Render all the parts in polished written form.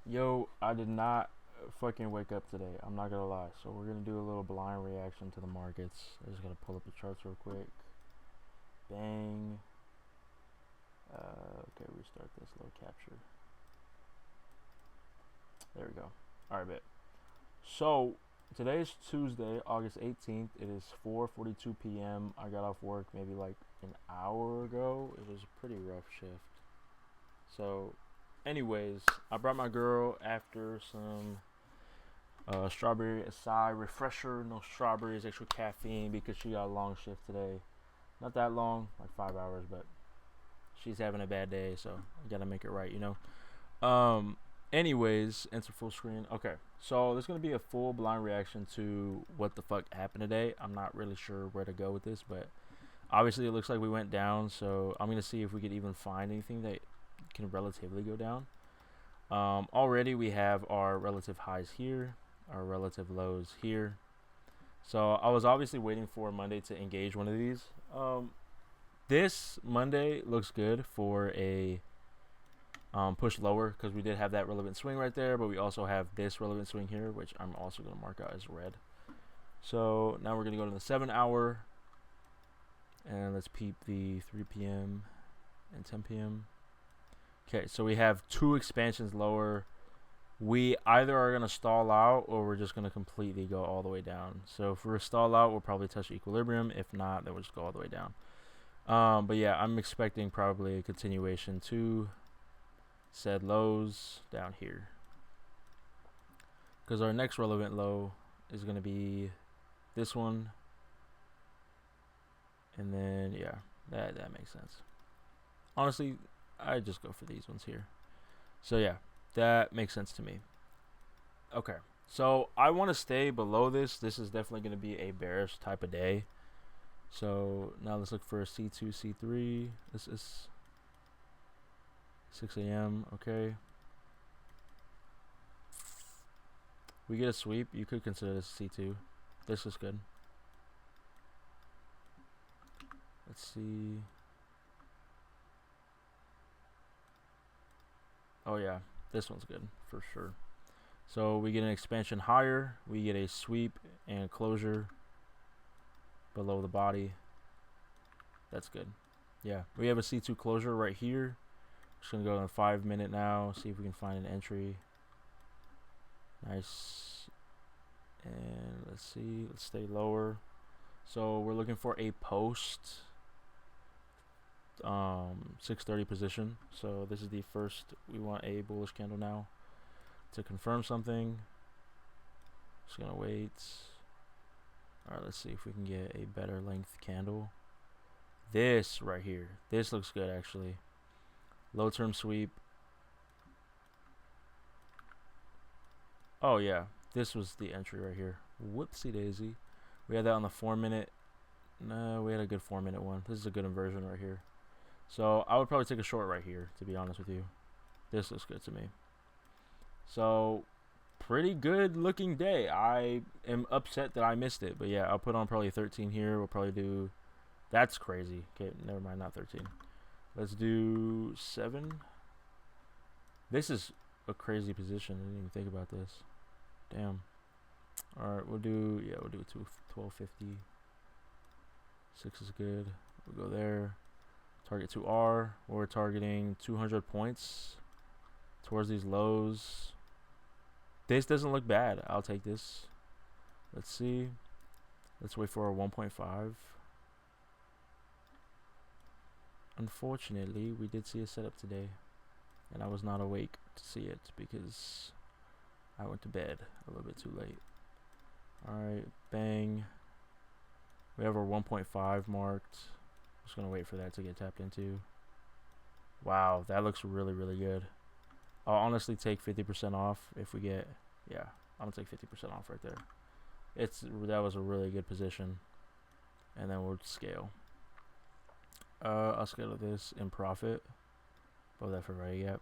Yo, I did not fucking wake up today. I'm not gonna lie. So we're gonna do a little blind reaction to the markets. I just gotta pull up the charts real quick. Bang. Okay, restart this little capture. There we go. All right, bet. So today's Tuesday, August 18th. It is 4:42 p.m. I got off work maybe like an hour ago. It was a pretty rough shift. So, anyways, I brought my girl after some strawberry acai refresher, no strawberries, extra caffeine because she got a long shift today. Not that long, like 5 hours, but she's having a bad day, so I gotta make it right, you know. Anyways, enter full screen. Okay, so there's gonna be a full blind reaction to what the fuck happened today. I'm not really sure where to go with this, but obviously it looks like we went down, so I'm gonna see if we could even find anything that can relatively go down. Already we have our relative highs here, our relative lows here. So I was obviously waiting for Monday to engage one of these. This Monday looks good for a push lower because we did have that relevant swing right there, but we also have this relevant swing here, which I'm also going to mark out as red. So now we're going to go to the 7 hour and let's peep the 3 p.m. and 10 p.m. Okay, so we have two expansions lower. We either are going to stall out or we're just going to completely go all the way down. So if we're stall out, we'll probably touch equilibrium. If not, then we'll just go all the way down. But yeah, I'm expecting probably a continuation to said lows down here. Because our next relevant low is going to be this one. And then, yeah, that makes sense. Honestly, I just go for these ones here. So yeah, that makes sense to me. Okay, so I want to stay below this. This is definitely going to be a bearish type of day. So now let's look for a C2, C3. This is 6 a.m. Okay. We get a sweep. You could consider this C2. This is good. Let's see. Oh yeah, this one's good for sure. So we get an expansion higher. We get a sweep and closure below the body. That's good. Yeah, we have a C2 closure right here. Just gonna go on 5 minute now. See if we can find an entry. Nice. And let's see. Let's stay lower. So we're looking for a post 6:30 position. So this is the first. We want a bullish candle now to confirm something. Just gonna wait. All right, let's see if we can get a better length candle. This right here. This looks good actually. Low term sweep. Oh yeah, this was the entry right here. Whoopsie daisy. We had that on the 4 minute. No, we had a good 4 minute one. This is a good inversion right here. So I would probably take a short right here, to be honest with you. This looks good to me. So pretty good looking day. I am upset that I missed it, but yeah, I'll put on probably 13 here. We'll probably do. That's crazy. Okay, never mind, not 13. Let's do 7. This is a crazy position. I didn't even think about this. Damn. All right, we'll do 1250. 6 is good. We'll go there. Target 2R. We're targeting 200 points towards these lows. This doesn't look bad. I'll take this. Let's see. Let's wait for a 1.5. Unfortunately, we did see a setup today, and I was not awake to see it because I went to bed a little bit too late. Alright, bang. We have our 1.5 marked. Just gonna wait for that to get tapped into. Wow, that looks really, really good. I'll honestly take 50% off if we get, yeah, I'm gonna take 50% off right there. That was a really good position. And then we'll scale. I'll scale this in profit. Above that for right gap.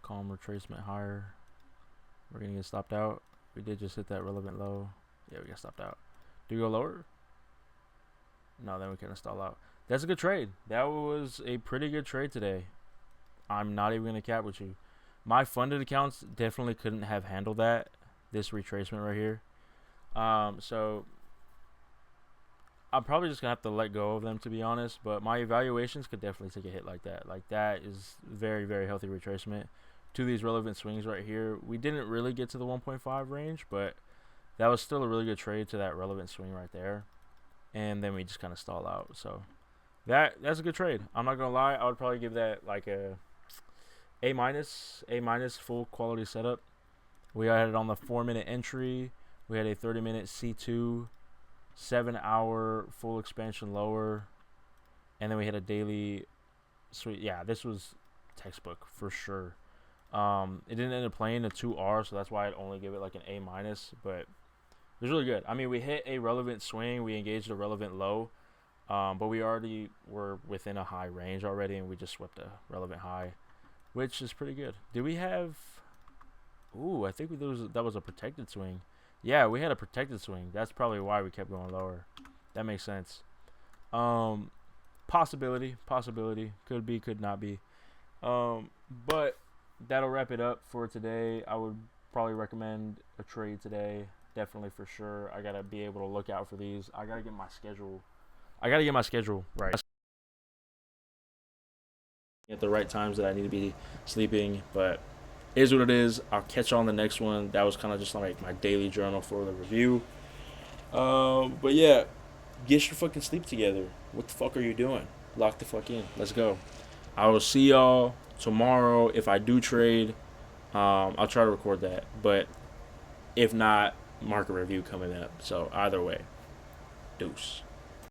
Calm retracement higher. We're gonna get stopped out. We did just hit that relevant low. Yeah, we got stopped out. Do we go lower? No, then we can stall out. That's a good trade. That was a pretty good trade today. I'm not even gonna cap with you. My funded accounts definitely couldn't have handled that. This retracement right here. So I'm probably just gonna have to let go of them, to be honest. But my evaluations could definitely take a hit like that. Like, that is very, very healthy retracement to these relevant swings right here. We didn't really get to the 1.5 range, but that was still a really good trade to that relevant swing right there. And then we just kind of stall out. So that's a good trade. I'm not gonna lie. I would probably give that like A minus, full quality setup. We had it on the 4-minute entry. We had a 30-minute C2, 7-hour full expansion lower, and then we had a daily sweet. Yeah, this was textbook for sure. It didn't end up playing a 2R, so that's why I'd only give it like an A minus. But it was really good. I mean, we hit a relevant swing. We engaged a relevant low. But we already were within a high range already, and we just swept a relevant high, which is pretty good. Did we have... Ooh, I think that was a protected swing. Yeah, we had a protected swing. That's probably why we kept going lower. That makes sense. Possibility. Could be, could not be. But that'll wrap it up for today. I would probably recommend a trade today. Definitely, for sure. I got to be able to look out for these. I got to get my schedule right at the right times that I need to be sleeping. But it is what it is. I'll catch you on the next one. That was kind of just like my daily journal for the review. But yeah, get your fucking sleep together. What the fuck are you doing? Lock the fuck in. Let's go. I will see y'all tomorrow. If I do trade, I'll try to record that. But if not, market review coming up. So either way, deuce.